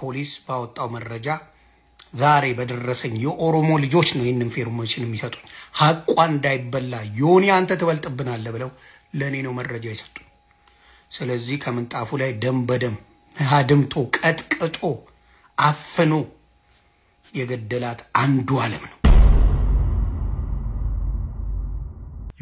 ፖሊስ ባወጣው መረጃ ዛሬ በደረሰኝ የኦሮሞ ልጆች ነው ይሄን ኢንፎርሜሽን የሚሰጡኝ ሐቋ እንዳይበላ ዮኒ አንተ ተበልጥብናለህ ብለው ለኔ ነው መረጃ ይሰጡኝ ስለዚህ ከምንጣፉ ላይ ደም በደም አድምጦ ቀጥቅጦ አፍኖ የገደላት አንዱ ዓለም ነው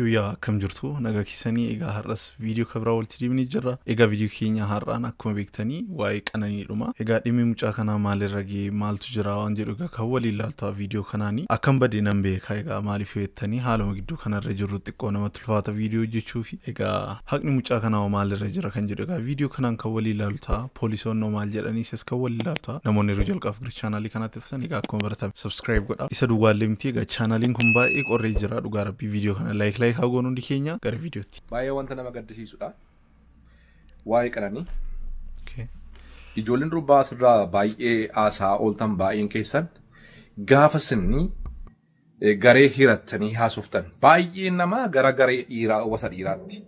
Yuya kam jirtu naga kisani ega harras video kabra wal tidibni jirra ega video kinya harran akkuma beektani waa'ee qananii dhuma ega dhimmi mucaa kana maalirragi maaltu jira waan jedhu ka wali ilaalta video kanani akkam bade nan beeka ega maaliif yettani haaluma gidduu kanarra jirru xiqqoo nama tulfaata video jechuufi ega haqni mucaa kana maalirra jira kan jedhu ega video kanan ka wali ilaalta poolisoon no maal jedhani ses ka wali ilaalta namoonni rujal qaaf gir channel kanatti fsan ega akkuma barata subscribe godha isa duwwaalee miti ega channelin kun baay'ee qorree jira dhugaa rabbi video kana like hagoonu ndi keenya gar videotti baay'ee wanta nama gaddisiisudha waa'ee qananii ijoolleen durbaa asirraa baay'ee aasaa ooltan baay'een keessan gaafa sinni garee hirattanii haasoftan baay'ee nama gara garee dhiiraa wasa dhiiraatti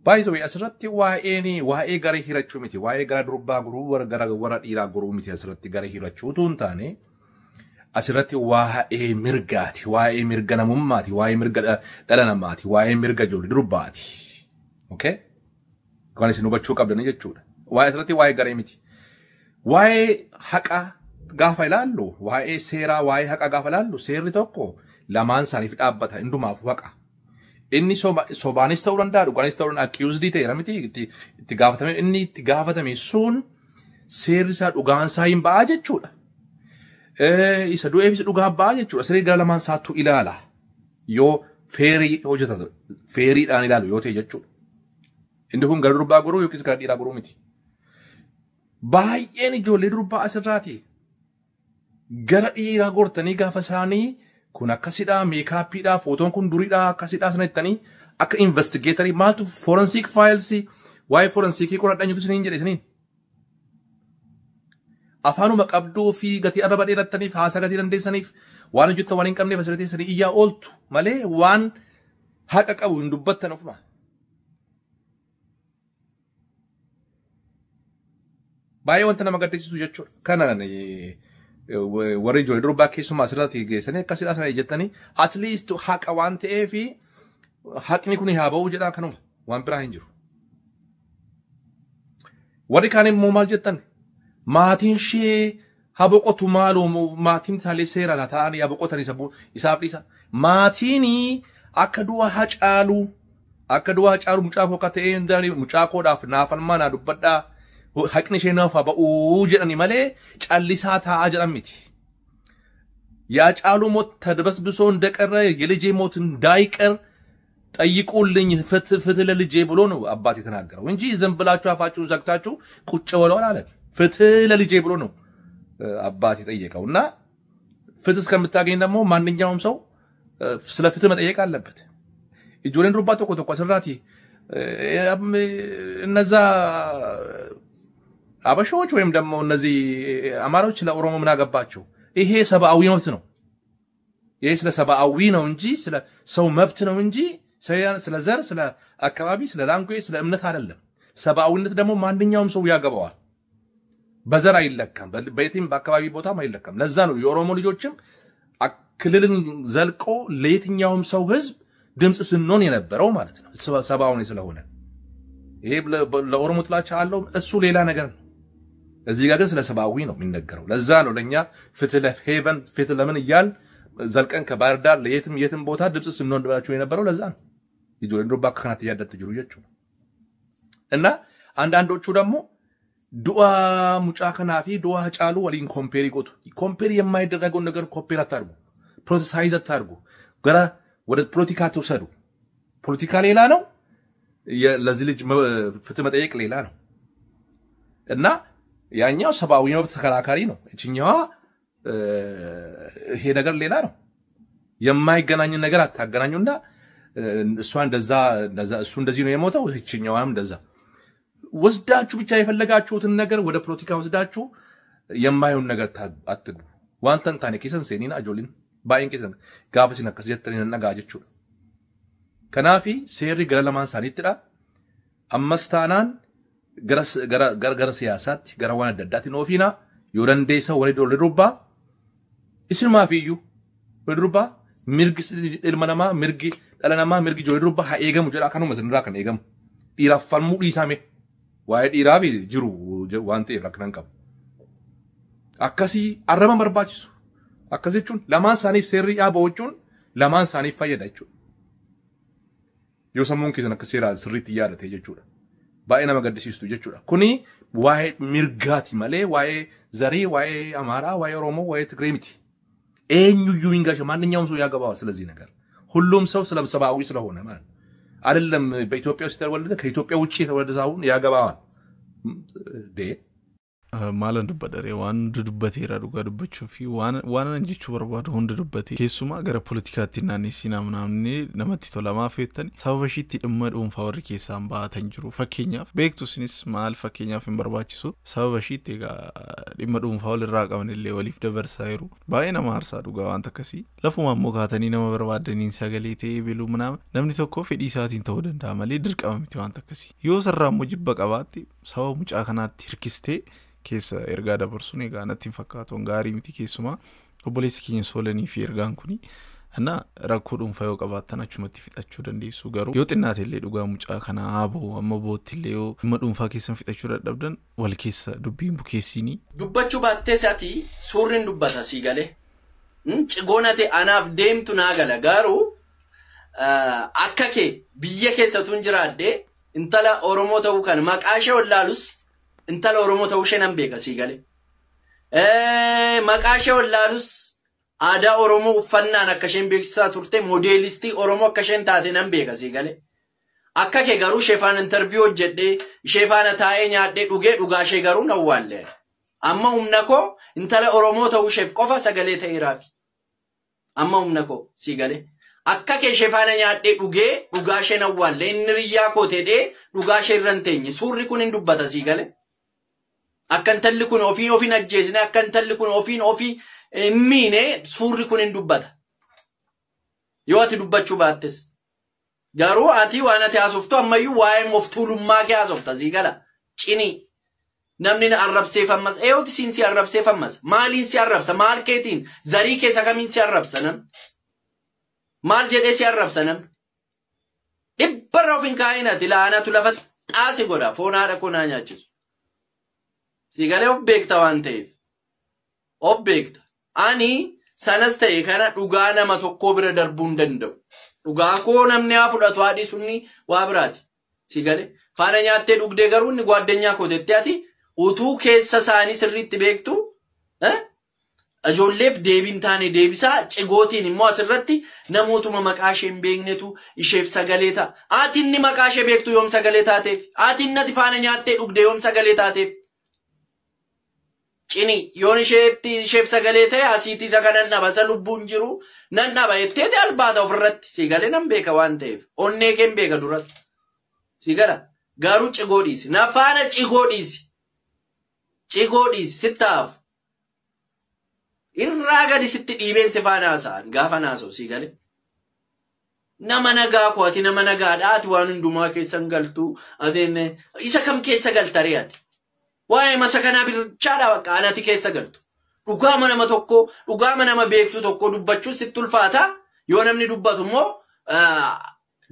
baay'ee asirratti waa'ee garee hirachuu miti waa'ee gara durbaa guruu warra dhiiraa guruu miti asirratti garee hirachuu tuun taane asirratti waa'ee mirgaati waa'ee mirga namummaati waa'ee mirga dhala namaati waa'ee mirga ijoollee durbaati okay kan isin hubachuu qabdan jechuudha waa'ee asirratti waa'ee garee miti waa'ee haqa gaafa ilaallu waa'ee seeraa waa'ee haqa gaafa ilaallu seerri tokko lamaan isaaniif dhaabbata hundumaaf haqa inni sobaanis ta'uu danda'a dhugaanis ta'uu danda'a accused ta'eera miti itti gaafatame inni itti gaafatame sun seerri isaa dhugaan isaa hin ba'a jechuudha isa du'eefis dhugaa ba'a jechuudha siree gara lamaan saattu ilaala yoo feerii hojjetatu feeriidhaan ilaalu yoo ta'e jechuudha inni kun gara durbaa goruu yookiis gara dhiiraa goruu miti baay'een ijoollee durbaa asirraati gara dhiiraa gortanii gaafa isaanii kun akkasidhaa meekaappiidhaa footoon kun duriidhaa akkasidhaa sana jettanii akka investigeetarii maaltu forensiik faayilsii waa'ee forensiikii qoradhanyutu isiniin jedhe isiniin afaanuma qabduu fi gatii arraba dheerattaniif haasa gatii dandeessaniif waan hojjettan waan hin qabneef asirratti sanii iyyaa ooltu malee waan haqa qabu hin dubbattan ofuma. Baay'ee wanta nama gaddisiisu jechuudha. Kanaan warri ijoollee durbaa keessumaa asirratti geessanii akkasidhaa sana ejjettanii at least haqa waan ta'eef haqni kun haa ba'uu jedhaa kanuma waan biraa hin jiru. Warri kaan immoo maal jettan? maatiin shee haboqotu maaloo maatiin taalee seera la ta'anii haboqotan isaaf dhiisa maatiin akka du'a hacaalu mucaa koo akka ta'ee mucaa koodhaaf naafalmaa naa dubbadhaa haqni ishee naaf ba'uu jedhani malee callisaa taa'aa jedhan miti yaa caalu ሞት ተድበስብሶ እንደቀረ የልጄ ሞት እንዳይቀር ጠይቁልኝ ፍትህ ለልጄ ብሎ ነው አባት የተናገረው እንጂ ዝም ብላችሁ አፋችሁን ዘግታችሁ ቁጭ ብለው አላለም ፍትህ ለልጄ ብሎ ነው አባት የጠየቀውና ፍትህ እስከምታገኝ ደግሞ ማንኛውም ሰው ስለ ፍትህ መጠየቅ አለበት እጆሌን ሩባ ተቆ ሰራቲ እነዛ አበሾች ወይም ደግሞ እነዚህ አማሮች ለኦሮሞ ምን አገባቸው ይሄ ሰብአዊ መብት ነው ይሄ ስለ ሰብአዊ ነው እንጂ ስለ ሰው መብት ነው እንጂ ስለ ዘር ስለ አካባቢ ስለ ላንጉዌጅ ስለ እምነት አይደለም ሰብአዊነት ደግሞ ማንኛውም ሰው ያገባዋል በዘር አይለካም በየትም በአካባቢ ቦታም አይለካም ለዛ ነው የኦሮሞ ልጆችም ክልልን ዘልቆ ለየትኛውም ሰው ህዝብ ድምጽ ስንሆን የነበረው ማለት ነው ሰብአዊ ስለሆነ ይሄ ለኦሮሞ ጥላቻ አለው እሱ ሌላ ነገር ነው እዚህ ጋር ግን ስለ ሰብአዊ ነው የሚነገረው ለዛ ነው ለኛ ፍትህ ለሄቨን ፍትህ ለምን ይያል ዘልቀን ከባርዳር ለየትም ቦታ ድምጽ ስንሆን ብላችሁ የነበረው ለዛ ነው ይጆን ሩባ ከናት ያደት ጅሩየቹ እና አንዳንዶቹ ደግሞ ዱአ ሙጫ ከናፊ ዱአ ጫሉ ወሊን ኮምፔሪ ጎቱ ኮምፔሪ የማይደረገው ነገር ኮምፔር አታርጉ ፕሮሰሳይዝ አታርጉ ገራ ወደ ፖለቲካ ተወሰዱ ፖለቲካ ሌላ ነው ለዚህ ልጅ ፍትህ መጠየቅ ሌላ ነው እና ያኛው ሰብአዊ መብት ተከራካሪ ነው እቺኛዋ ይሄ ነገር ሌላ ነው የማይገናኝ ነገር አታገናኙና እሷ እንደዛ እሱ እንደዚህ ነው የሞተው እቺኛዋም እንደዛ ወስዳችሁ ብቻ የፈለጋችሁትን ነገር ወደ ፖለቲካ ወስዳችሁ የማይሆን ነገር አትግቡ ዋንተን ታኔ ኪሰን ሴኒና አጆሊን ባይን ኪሰን ጋፍሲና ከጀተሪና ነጋጀቹ ከናፊ ሴሪ ገለማን ሳሊጥራ አመስታናን gara siyaasaatti gara waan adda addaatti ofiina yoo dandeessa walii dubbaa isinumaaf iyyuu walii dubbaa mirgi ilma namaa mirgi dhala namaa mirgi ijoollee dubbaa haa eegamu jedha kanuma isinirraa kan eegamu dhiiraaf falmuu dhiisame waa'ee dhiiraa fi jiru waan ta'eef rakkan qabu akkasii arraba barbaachisu akkas jechuun lamaan isaaniif seerri dhaaboo jechuun lamaan isaaniif fayyada jechuudha yoo sammuun keessan akka seeraa sirriitti yaadate jechuudha baay'ee nama gaddisiistu jechuudha kuni waa'ee mirgaati malee waa'ee zarii waa'ee amaaraa waa'ee oromoo waa'ee ትግሬ miti eenyuyyuu ይንጋሽ ማንኛውም ሰው ያገባዋል ስለዚህ ነገር ሁሉም ሰው ሰብአዊ ስለሆነ ማለት አይደለም በኢትዮጵያ ውስጥ የተወለደ ከኢትዮጵያ ውጪ የተወለደ ሰው ያገባዋል maalan dubbadare waan dubbateera dhugaa dubbachuu fi waan anjichuu barbaadu hunda dubbate keessumaa gara politikaatti naannessi namni namatti tolamaa feettani sababa ishiitti dhimma dhuunfaa warri keessaan baatan jiru fakkeenyaaf beektu sinis maal fakkeenyaaf hin barbaachisu sababa ishiitti egaa dhimma dhuunfaa walirraa qaban illee waliif dabarsaa jiru baay'ee nama aarsaa dhugaa waan akkasii lafuma ammoo kaatanii nama barbaadaniin sagalee ta'ee biluu namni tokko fedhii isaatiin ta'uu danda'a malee dirqama miti waan akkasii yoo sarraa ammoo jibba qabaatti sababa mucaa kanaatti hirkistee keessa ergaa dabarsuun egaa natti hin fakkaatu gaarii miti keessumaa obboleessi keenya soolanii fi ergaan kuni ana rakkoo dhuunfaa yoo qabaattan achumatti fixachuu dandeessu garuu yoo xinnaate illee dhugaa mucaa kana haaboo amma bootti illee yoo dhimma dhuunfaa keessan fixachuu dadhabdan wal keessa dubbiin bukeessinii dubbachuu baattee sati suurriin dubbata sii galee cigoonate anaaf deemtu naa gala garuu akka kee biyya keessatuun jiraadde intala oromoo ta'uu kan maqaashee wallaalus intala oromoo ta'uu ishee nan beeka sii galee maqaashee wallaalus aadaa oromoo uffannaan akka isheen beeksisaa turte moodeelistii oromoo akka isheen taate nan beeka sii galee akka kee garuu sheefaan interviyuu hojjedhee sheefaan taa'ee nyaadhee dhugaa ishee garuu nan waalle amma humna koo intala oromoo ta'uu isheef qofa sagalee ta'eeraafi amma humna koo sii galee akka kee sheefaan nyaadhee dhugaa ishee nan waalle inni riyyaa koo ta'ee dhugaa ishee irran teenye suurri kun hin dubbata sii galee akkan talli kun ofiin ajjeesne akkan talli kun ofiin miine suurri kun hin dubbata yoo ati dubbachuu baattes garuu ati waan ati haasoftu ammayyuu waa'ee moftuulummaa kee haasofta sii gala cini namni na arrabseefammas eeyooti siin si arrabseefammas maaliin si arrabsa maal keetiin zarii keessa kamiin si arrabsa nam maal jedhee si arrabsa nam dhibbarra of hin kaa'inati laanatu lafa xaasi godha foon haadha koo naa nyaachisu Sigale of beekta waan ta'eef of beekta ani sanas ta'e kana dhugaa nama tokko bira darbuu hin danda'u dhugaa koo namni haa fudhatu haadhi sunni waa biraati sigale faana nyaattee dhugdee garuu inni gwaaddanyaa koo tettee ati utuu keessa isaanii sirriitti beektu ijoolleef deebiin taane deebisaa cigootiin immoo asirratti namootuma maqaa ishee hin beeknetu isheef sagalee ta'a ati inni maqaa ishee beektu yoom sagalee taateef ati inni ati faana nyaattee dhugdee yoom sagalee taateef cini yoon isheef sagalee ta'e asiitii isa kanan dhaba isa lubbuun jiru nan dhaba jetteeti albaata ofirratti sigalee nan beeka waan ta'eef onnee keen beeka duras sigala garuu cigoo dhiisi na faana cigoo dhiisi sittaafu irraa gadi sitti dhiibeen si faana haasa'an gaafa naasoo sigale nama nagaa koo ati nama nagaadha ati waan hundumaa keessan galtuu adeenne isa kam keessa galtaree ati waa'ee masa kanaa bilchaadha bakka anati keessa galtu dhugaama nama tokko dhugaama nama beektu tokko dubbachuun sitti ulfaata yoo namni dubbatu immoo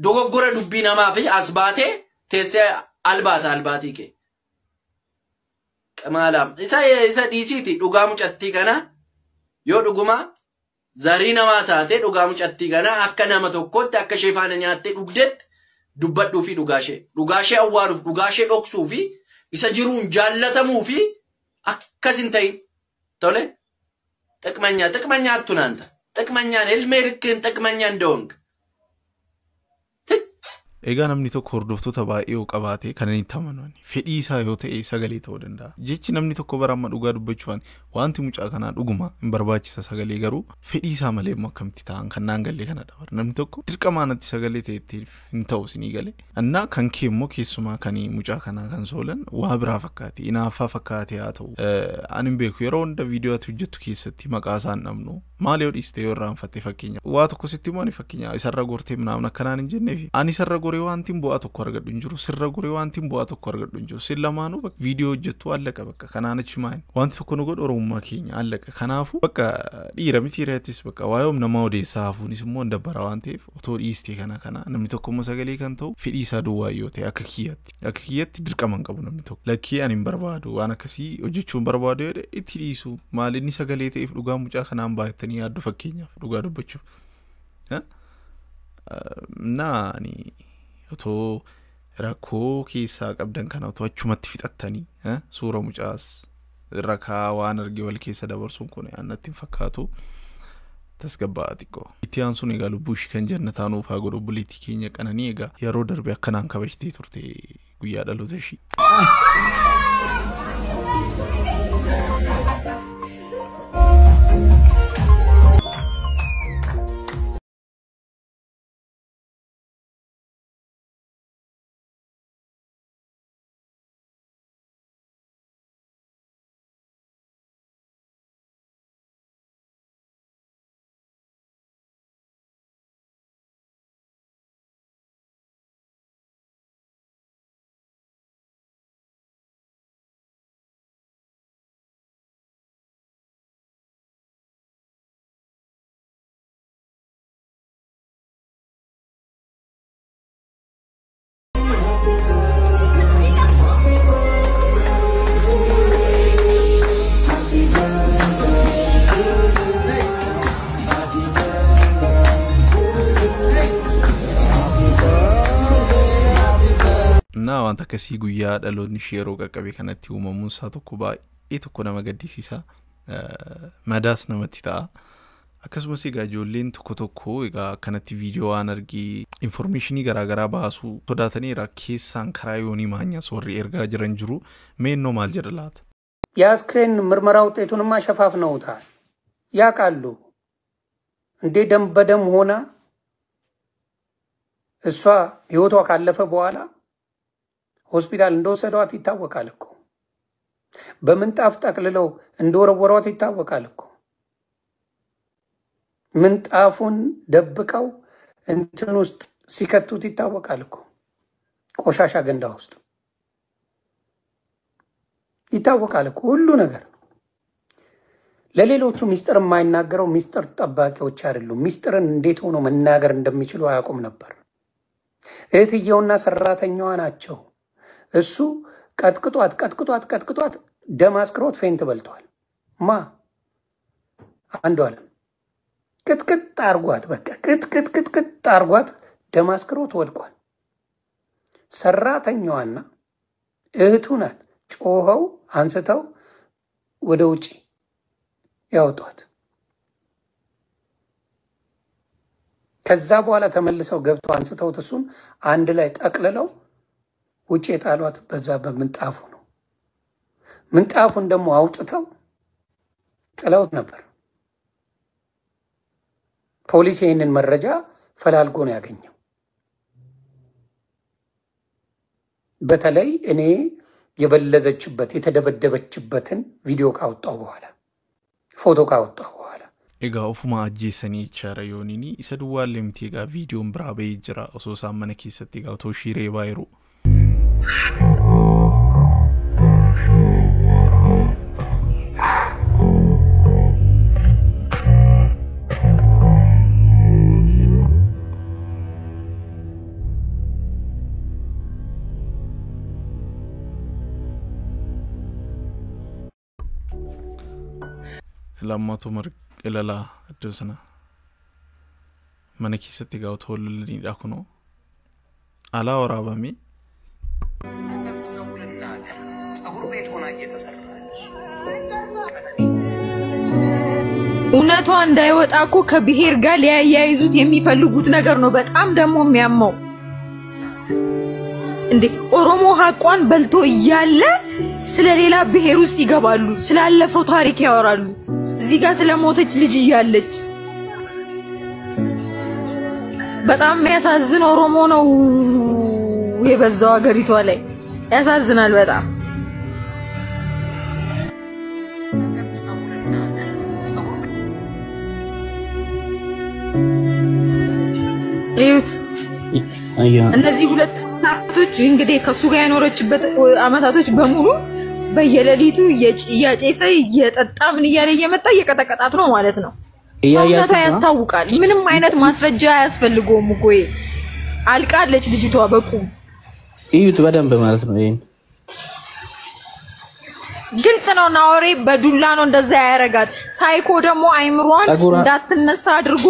dogoggora dubbii namaa fi as baatee teessee albaatii kee qamaalaam isa dhiisiiti dhugaa mucattii kana yoo dhuguma zarii namaa taate dhugaa mucattii kana akka nama tokkotti akka ishee faana nyaattee dhugdetti dubbadhuu fi dhugaashee awwaaluuf dhugaashee dhoksuu fi isa jiruun jaallatamuu fi akkasin ta'in tole xiqmanyaattu naanta xiqmanyaan ilmee rikkiin xiqmanyaan doong egaa namni tokko hordoftoota baay'ee yoo qabaate kan inni tamanoni fedhii isaa yoo ta'e sagalee ta'uu danda'a jechi namni tokko baramma dhugaa dubbachuudhaan wanti mucaa kanaa dhuguma hin barbaachisa sagalee garuu fedhii isaa malee immoo akkamitti ta'an kan naan gallee kana dabar namni tokko dirqamaanatti sagalee ta'eef hin ta'u sinii galee annaa kan kee immoo keessumaa kan mucaa kanaa kan soolan waa biraa fakkaate inaaffaa fakkaate haa ta'u ani hin beeku yeroo hunda viidiyoo ati hojjettu keessatti maqaa isaan dhabnu maal yoo dhiiste yoo irraanfatte fakkeenya waa tokko sitti immoo ani fakkeenya isarra gortee naamna akkanaan hin jenneefi ani isarra ጎሬ ዋንቲም ቦአ ተኮርገዱ እንጅሩ ስረ ጎሬ ዋንቲም ቦአ ተኮርገዱ እንጅሩ ሲለማኑ በቃ ቪዲዮ ጀቱ አለቀ በቃ ከናነች ማን ዋንት ተኮኑ ጎድ ኦሮሞማ ኬኛ አለቀ ከናፉ በቃ ዲረምቲ ሬቲስ በቃ ዋዮም ነማውዴ ሳፉኒ ስሞ እንደበራ ዋንቴፍ ኦቶ ኢስቴ ከና ነሚ ተኮሞ ሰገሌ ከንተው ፊዲሳ ዱዋዮቴ አክኪየት ድርቀመን ቀቡ ነሚ ተኮ ለኪ አኒም በርባዱ ዋና ከሲ ኦጅቹን በርባዱ ኢቲዲሱ ማልኒ ሰገሌ ተፍ ዱጋ ሙጫ ከናም ባይተኒ ያዱ ፈከኛ ዱጋ ዱበቹ ናኒ ኦቶ ራኮ ኪሳ ቀብደን ከናው ተዋቹ መትፊጠተኒ ሱራ ሙጫስ ረካ ዋነርጊ ወልኬ ሰደበርሱን ኮነ ያነቲን ፈካቱ ተስገባቲኮ ኢቲያንሱን ይጋሉ ቡሽ ከንጀነታኑ ፋጎዶ ፖለቲከኛ ቀነኒ ይጋ የሮ ደርቢ አከናን ከበሽቴ ቱርቴ ጉያ ዳሎ ዘሺ wanta kasi guyyaa dhaloonni sheeroo qaqqabe kanatti uumamuun isaa tokko baay'ee tokko nama gaddisiisa madaas namatti ta'a akkasumas egaa ijoolleen tokko egaa kanatti viidiyoo waan argii informationii garaagaraa baasuu sodaataniira keessaan karaa yoonii maanyas warri ergaa jiran jiru meennoo maal jedha laata የአስክሬን ምርመራ ውጤቱንማ ሸፋፍነውታል ያቃሉ እንዴ ደም በደም ሆና እሷ ህይወቷ ካለፈ በኋላ ሆስፒታል እንደወሰዷት ይታወቃል እኮ በምንጣፍ ጠቅልለው እንደወረወሯት ይታወቃል እኮ ምንጣፉን ደብቀው እንትን ውስጥ ሲከቱት ይታወቃል እኮ ቆሻሻ ገንዳ ውስጥ ይታወቃል እኮ ሁሉ ነገር ለሌሎቹ ሚስጥር የማይናገረው ሚስጥር ጠባቂዎች አይደሉም ሚስጥርን እንዴት ሆኖ መናገር እንደሚችሉ አያውቁም ነበር እህትየውና ሰራተኛዋ ናቸው እሱ ቀጥቅጧት ደማስክሮት ፌንት በልቷል ማ አንዱ አለ ቅጥቅጥ አርጓት በቃ ቅጥቅጥ አርጓት ደማስክሮት ወድቋል ሰራተኛዋና እህቱ ናት ጮኸው አንስተው ወደ ውጪ ያወጧት ከዛ በኋላ ተመልሰው ገብተው አንስተው እሱን አንድ ላይ ጠቅልለው ውጪ ጣሏት በዛ በምንጣፉ ነው ምንጣፉን ደግሞ አውጥተው ጥለውት ነበር ፖሊስ ይሄንን መረጃ ፈላልጎ ነው ያገኘው በተለይ እኔ የበለዘችበት የተደበደበችበትን ቪዲዮ ካወጣው በኋላ ፎቶ ካወጣው በኋላ ኤጋ ኦፉማ አጂሰኒ ቻራዮኒኒ ኢሰዱዋል ለምቲጋ ቪዲዮን ብራበ ይጅራ ኦሶሳ መነኪሰት ኤጋ ቶሺሬ ባይሩ lammato marqelala adusana manakisatti gaw tolulni dakuno ala warabami ጸጉር ቤት ሆና እየተሰራች እውነቷ እንዳይወጣ እኮ ከብሄር ጋር ሊያያይዙት የሚፈልጉት ነገር ነው በጣም ደሞ የሚያመው እንዴ ኦሮሞ ሐቋን በልቶ ይያለ ስለሌላ ብሄር ውስጥ ይገባሉ ስላለፈው ታሪክ ያወራሉ እዚህ ጋር ስለሞተች ልጅ ይያለች በጣም የሚያሳዝን ኦሮሞ ነው የበዛው ሀገሪቷ ላይ ያሳዝናል በጣም እዩት እነዚህ ሁለት እናቶች እንግዲህ ከሱ ጋር ያኖረችበት አመታቶች በሙሉ በየሌሊቱ እያጨሰ እየጠጣ ምን እያለ እየመጣ እየቀጠቀጣት ነው ማለት ነው። ሰውነቷ ያስታውቃል። ምንም አይነት ማስረጃ አያስፈልገውም እኮ አልቃለች ልጅቷ በቁም እዩት በደንብ ማለት ነው። ይሄን ግልጽ ነው። ናውሬ በዱላ ነው እንደዛ ያረጋት። ሳይኮ ደግሞ አይምሯን እንዳትነሳ አድርጎ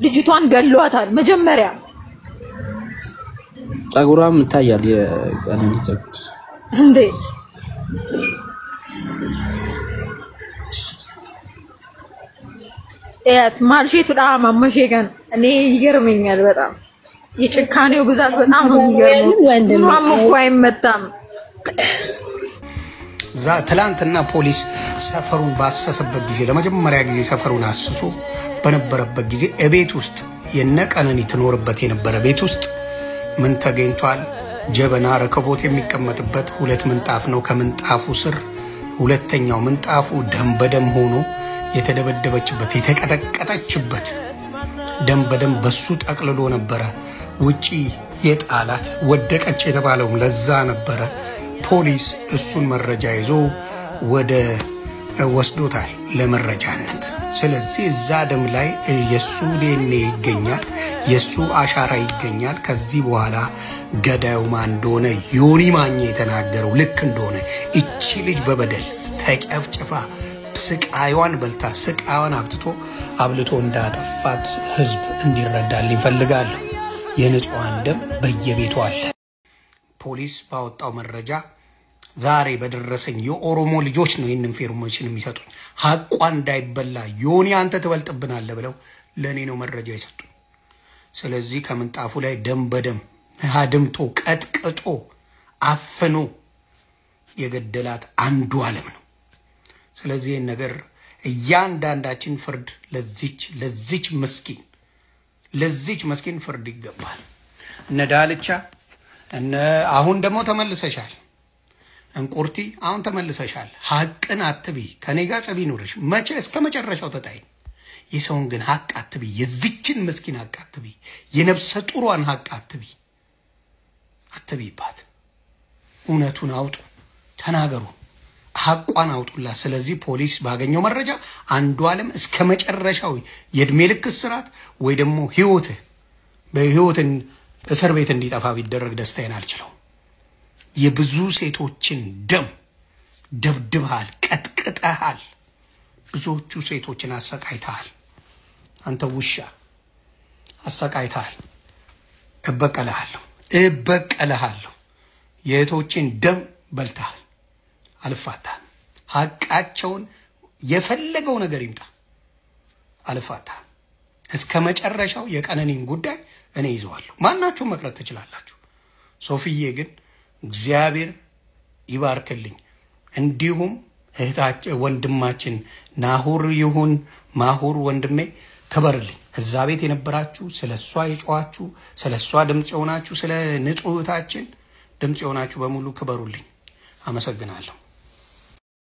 ልጅቷን ገሏታል። መጀመሪያ ጸጉሯም ይታያል የቀነኒ ጸጉር እንዴ እያት ማልሼቱ ማመሸገን እኔ ይገርመኛል በጣም የጭካኔው ብዛት በጣም ነው የሚገርመው። ምንም እኮ አይመጣም። ትላንትና ፖሊስ ሰፈሩን ባሰሰበት ጊዜ ለመጀመሪያ ጊዜ ሰፈሩን አስሶ በነበረበት ጊዜ እቤት ውስጥ የነቀነኒ ትኖርበት የነበረ ቤት ውስጥ ምን ተገኝቷል? ጀበና ረከቦት የሚቀመጥበት ሁለት ምንጣፍ ነው። ከምንጣፉ ስር ሁለተኛው ምንጣፉ ደም በደም ሆኖ የተደበደበችበት የተቀጠቀጠችበት ደም በደም በሱ ጠቅልሎ ነበረ ውጪ የጣላት። ወደቀች የተባለው ለዛ ነበረ። ፖሊስ እሱን መረጃ ይዞ ወደ ወስዶታል ለመረጃነት። ስለዚህ እዛ ደም ላይ የሱ ዲኤንኤ ይገኛል፣ የሱ አሻራ ይገኛል። ከዚህ በኋላ ገዳዩ ማን እንደሆነ ዮኒ ማኛ የተናገረው ልክ እንደሆነ እቺ ልጅ በበደል ተጨፍጭፋ ስቃይዋን በልታ ስቃይዋን አብልቶ እንዳጠፋት ህዝብ እንዲረዳል ይፈልጋል። የንጹሃን ደም በየቤቱ አለ። ፖሊስ ባወጣው መረጃ ዛሬ በደረሰኝ የኦሮሞ ልጆች ነው ይሄንን ኢንፎርሜሽን የሚሰጡኝ። ሐቋ እንዳይበላ ዮኒ አንተ ትበልጥብናለህ ብለው ለኔ ነው መረጃ ይሰጡኝ። ስለዚህ ከምንጣፉ ላይ ደም በደም አድምቶ ቀጥቅጦ አፍኖ የገደላት አንዱ ዓለም ነው። ስለዚህ ነገር እያንዳንዳችን ፍርድ ለዚች መስኪን ፍርድ ይገባል። እነ ዳልቻ አሁን ደግሞ ተመልሰሻል። እንቁርቲ አሁን ተመልሰሻል። ሐቅን አትቢ። ከኔ ጋር ጸብ ይኑርሽ መቼ እስከ መጨረሻው ተጣይ። የሰውን ግን ሐቅ አትቢ። የዚችን መስኪን ሐቅ አትቢ። የነፍሰ ጡሯን ሐቅ አትቢባት። እውነቱን አውጡ፣ ተናገሩ፣ ሐቋን አውጡላ። ስለዚህ ፖሊስ ባገኘው መረጃ አንዱ ዓለም እስከ መጨረሻው የእድሜ ልክ እስራት ወይ ደግሞ በህይወትን እስር ቤት እንዲጠፋ ቢደረግ ደስታዬን አልችለው። የብዙ ሴቶችን ደም ደብድበሃል፣ ቀጥቅጠሃል፣ ብዙዎቹ ሴቶችን አሰቃይተሃል። አንተ ውሻ አሰቃይተሃል። እበቀልሃለሁ። የእህቶችን ደም በልተሃል። አልፋታም። ሐቃቸውን የፈለገው ነገር ይምጣ አልፋታም። እስከ መጨረሻው የቀነኒን ጉዳይ እኔ ይዘዋለሁ። ማናችሁም መቅረት ትችላላችሁ። ሶፊዬ ግን እግዚአብሔር ይባርክልኝ። እንዲሁም ወንድማችን ማሁር ወንድሜ ክበርልኝ። እዛ ቤት የነበራችሁ ስለሷ የጮኻችሁ ስለሷ ድምጽ የሆናችሁ ስለ ንጹህታችን ድምጽ የሆናችሁ በሙሉ ክበሩልኝ። አመሰግናለሁ።